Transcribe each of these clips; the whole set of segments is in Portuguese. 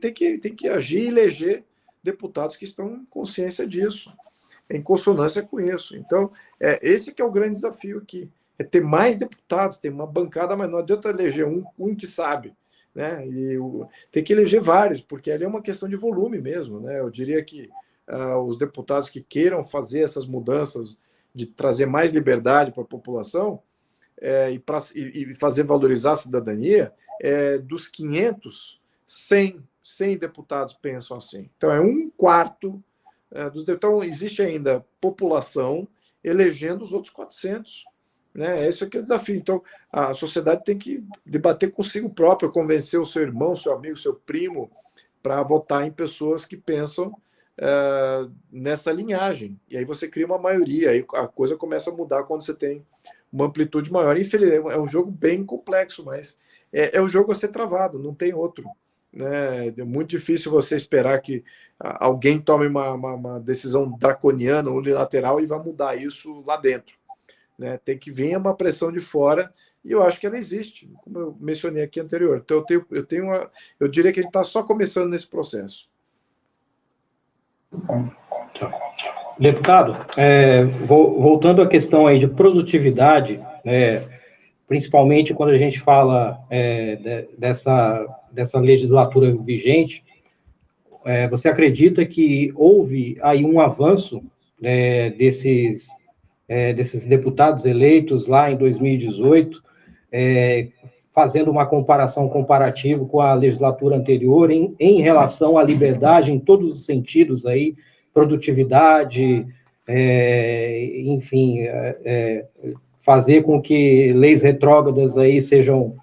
tem que agir e eleger deputados que estão em consciência disso, em consonância com isso. Então, esse que é o grande desafio aqui, é ter mais deputados, ter uma bancada, mas não adianta eleger um que sabe, né? Tem que eleger vários, porque ali é uma questão de volume mesmo, né? Eu diria que os deputados que queiram fazer essas mudanças, de trazer mais liberdade para a população, e fazer valorizar a cidadania, dos 500, 100 deputados pensam assim. Então, é um quarto dos deputados. Então, existe ainda população elegendo os outros 400. Né? Esse aqui é o desafio. Então, a sociedade tem que debater consigo própria, convencer o seu irmão, seu amigo, seu primo, para votar em pessoas que pensam nessa linhagem. E aí você cria uma maioria, aí a coisa começa a mudar quando você tem uma amplitude maior. Infelizmente, é um jogo bem complexo, mas é um jogo a ser travado, não tem outro. Né? É muito difícil você esperar que alguém tome uma decisão draconiana, unilateral, e vá mudar isso lá dentro. Né? Tem que vir uma pressão de fora, e eu acho que ela existe, como eu mencionei aqui anterior. Então, eu diria que a gente está só começando nesse processo. Deputado, voltando à questão aí de produtividade, principalmente quando a gente fala dessa legislatura vigente, você acredita que houve aí um avanço desses deputados eleitos lá em 2018, fazendo uma comparação comparativa com a legislatura anterior em relação à liberdade em todos os sentidos aí, produtividade, enfim, fazer com que leis retrógradas aí sejam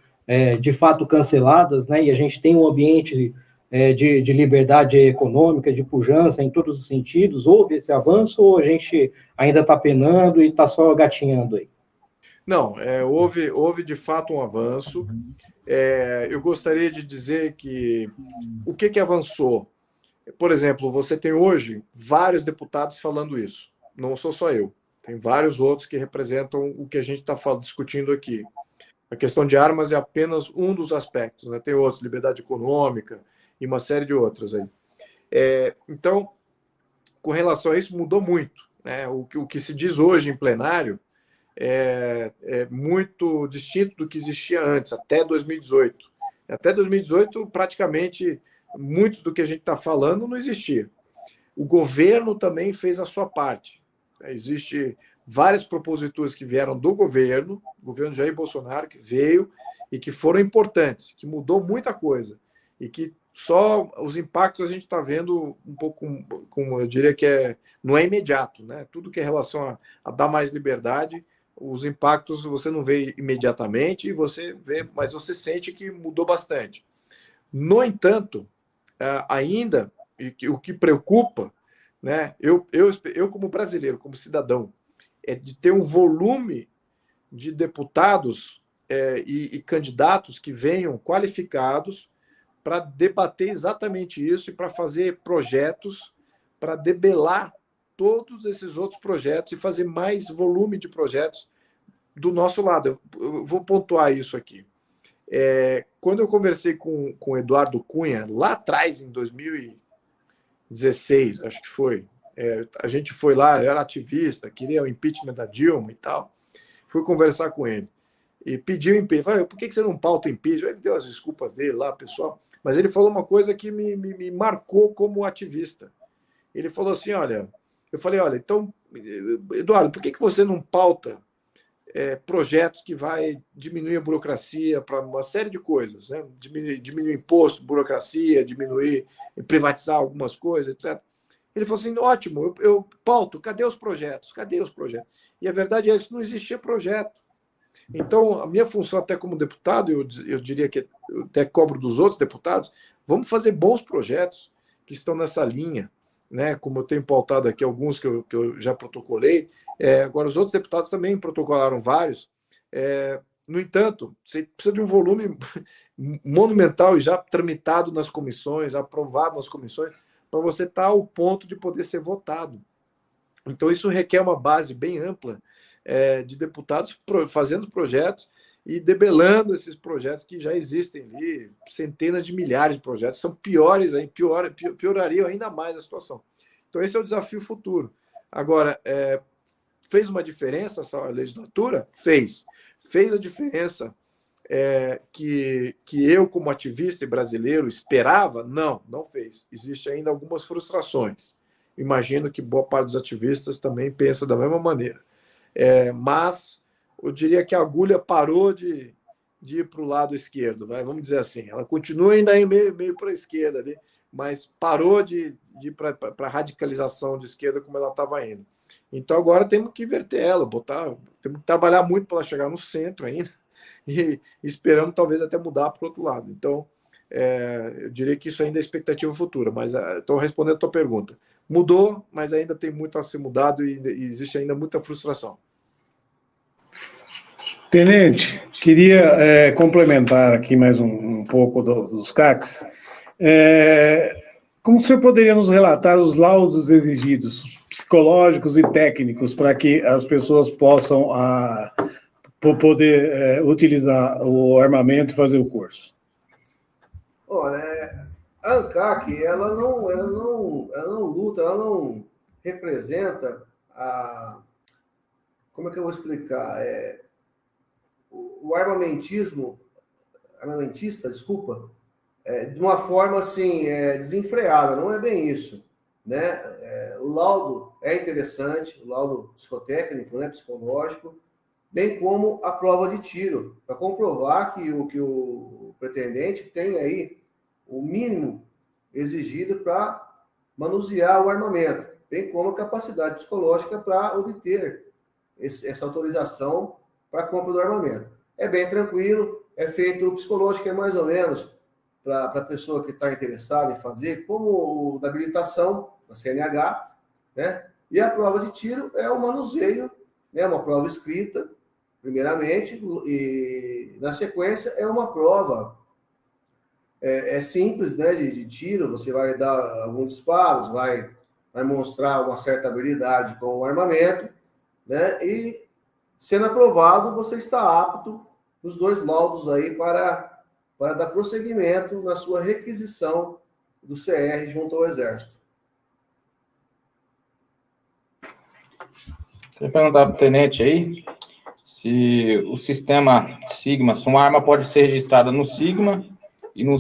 de fato canceladas, né? E a gente tem um ambiente de liberdade econômica, de pujança em todos os sentidos. Houve esse avanço ou a gente ainda está penando e está só gatinhando aí? Não, houve de fato um avanço. Eu gostaria de dizer que o que avançou? Por exemplo, você tem hoje vários deputados falando isso. Não sou só eu. Tem vários outros que representam o que a gente está discutindo aqui. A questão de armas é apenas um dos aspectos, né? Tem outros, liberdade econômica e uma série de outras aí. Então, com relação a isso, mudou muito. Né? O que se diz hoje em plenário é muito distinto do que existia antes, até 2018. Até 2018, praticamente, muitos do que a gente está falando não existia. O governo também fez a sua parte. Existem várias proposituras que vieram do governo Jair Bolsonaro, que veio e que foram importantes, que mudou muita coisa. E que só os impactos a gente está vendo um pouco, como eu diria que não é imediato. Né? Tudo que é relação a dar mais liberdade, os impactos você não vê imediatamente, mas você sente que mudou bastante. No entanto, ainda, o que preocupa, né, eu como brasileiro, como cidadão, é de ter um volume de deputados e candidatos que venham qualificados para debater exatamente isso e para fazer projetos para debelar todos esses outros projetos e fazer mais volume de projetos do nosso lado. Eu vou pontuar isso aqui. Quando eu conversei com o Eduardo Cunha, lá atrás, em 2016, acho que foi, a gente foi lá, eu era ativista, queria o impeachment da Dilma e tal, fui conversar com ele e pediu impeachment. Falei, por que você não pauta impeachment? Ele deu as desculpas dele lá, pessoal, mas ele falou uma coisa que me marcou como ativista. Ele falou assim, olha, eu falei, olha, então, Eduardo, por que você não pauta projetos que vai diminuir a burocracia para uma série de coisas, né? Diminuir imposto, burocracia, privatizar algumas coisas, etc. Ele falou assim, ótimo, eu pauto, cadê os projetos? Cadê os projetos? E a verdade é que não existia projeto. Então, a minha função até como deputado, eu diria que eu até cobro dos outros deputados, vamos fazer bons projetos que estão nessa linha, né? Como eu tenho pautado aqui alguns que eu já protocolei. Agora, os outros deputados também protocolaram vários. No entanto, você precisa de um volume monumental e já tramitado nas comissões, aprovado nas comissões, para você estar ao ponto de poder ser votado. Então, isso requer uma base bem ampla de deputados fazendo projetos e debelando esses projetos que já existem ali, centenas de milhares de projetos, são piores, piorariam ainda mais a situação. Então, esse é o desafio futuro. Agora, fez uma diferença essa legislatura? Fez. Fez a diferença que eu, como ativista e brasileiro, esperava? Não, não fez. Existem ainda algumas frustrações. Imagino que boa parte dos ativistas também pensa da mesma maneira. Mas eu diria que a agulha parou de ir para o lado esquerdo, vamos dizer assim. Ela continua ainda meio para a esquerda ali, mas parou de ir para a radicalização de esquerda como ela estava indo. Então agora temos que inverter ela, temos que trabalhar muito para ela chegar no centro ainda, e esperamos talvez até mudar para o outro lado. Então, eu diria que isso ainda é expectativa futura, mas estou respondendo a tua pergunta. Mudou, mas ainda tem muito a ser mudado e existe ainda muita frustração. Tenente, queria complementar aqui mais um pouco dos CACs. Como o senhor poderia nos relatar os laudos exigidos, psicológicos e técnicos, para que as pessoas possam poder utilizar o armamento e fazer o curso? Olha, a ANCAC, ela não luta, ela não representa como é que eu vou explicar? O armamentista, desculpa, de uma forma assim, desenfreada, não é bem isso, né? O laudo é interessante, o laudo psicotécnico, né, psicológico, bem como a prova de tiro, para comprovar que o pretendente tem aí o mínimo exigido para manusear o armamento, bem como a capacidade psicológica para obter essa autorização para a compra do armamento. É bem tranquilo, é feito o psicológico, é mais ou menos para a pessoa que está interessada em fazer, como o da habilitação, da CNH, né? E a prova de tiro é o manuseio, né? Uma prova escrita, primeiramente, e na sequência é uma prova simples, né, de tiro. Você vai dar alguns disparos, vai mostrar uma certa habilidade com o armamento, né? E sendo aprovado, você está apto nos 2 laudos aí para dar prosseguimento na sua requisição do CR junto ao Exército. Queria perguntar para o tenente aí se o sistema Sigma, se uma arma pode ser registrada no Sigma e no